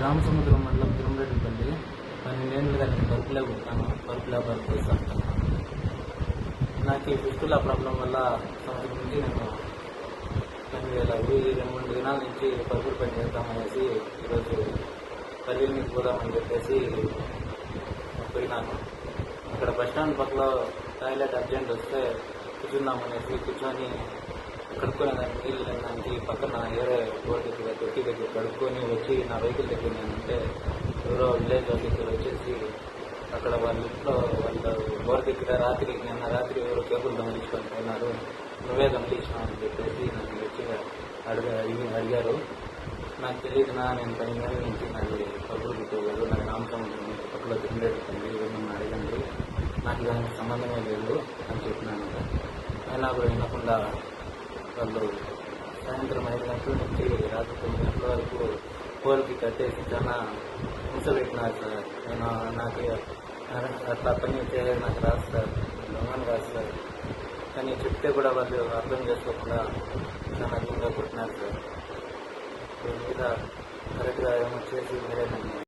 రామసముద్రం మండలం తిరుమలపల్లి 12 ఏళ్ళుగా నేను పరుపులే ఉంటాను. పరుపులే వర్క్ చేస్తాను. నాకు ఈ ఫిస్టులా ప్రాబ్లం వల్ల సంవత్సరం నుంచి నేను పనిచేయాలి. 2-3 దినాల నుంచి పరుపులు పని చేద్దామనేసి ఈరోజు పల్లెల పోదామని చెప్పేసి పోయినాను. అక్కడ బస్టాండ్ పక్కలో టాయిలెట్ అర్జెంట్ వస్తే కూర్చుందామనేసి కూర్చొని కడుక్కోలేదాన్ని నీళ్ళు లేదానికి పక్కన వేరే బోర్ దగ్గర తొట్టి దగ్గర కడుక్కొని వచ్చి నా వెహికల్ దగ్గర నేనంటే ఎవరో విలేజ్ దగ్గర వచ్చేసి అక్కడ వాళ్ళ ఇంట్లో వాళ్ళ బోర్ దగ్గర నిన్న రాత్రి ఎవరో కేబుల్ దొంగలించుకొని పోయినారు, నువ్వే దొంగలించినావు అని చెప్పేసి నన్ను వచ్చి అడిగారు. నాకు తెలియదునా, నేను 10 ఏళ్ళ నుంచి నాకు పబ్బులు కుట్టేవాళ్ళు, నాకు రామసముద్రం పక్కలో తిండేటండి, నన్ను అడగండి, నాకు దానికి సంబంధమే లేదు అని చెప్పినాను. అయినా కూడా వినకుండా వాళ్ళు సాయంత్రం 5 గంటల నుంచి రాత్రి 9 గంటల వరకు పోల్కి కట్టేసి చాలా హింస పెట్టినారు సార్. నాకు అట్లా పని చేయలేదు, నాకు రాదు సార్, దొంగను రాదు సార్. కానీ చెప్తే కూడా వాళ్ళు అర్థం చేసుకోకుండా చాలా అర్థంగా కొట్టినారు సార్. దీని మీద కరెక్ట్గా ఏమో చేసి మీరే నన్ను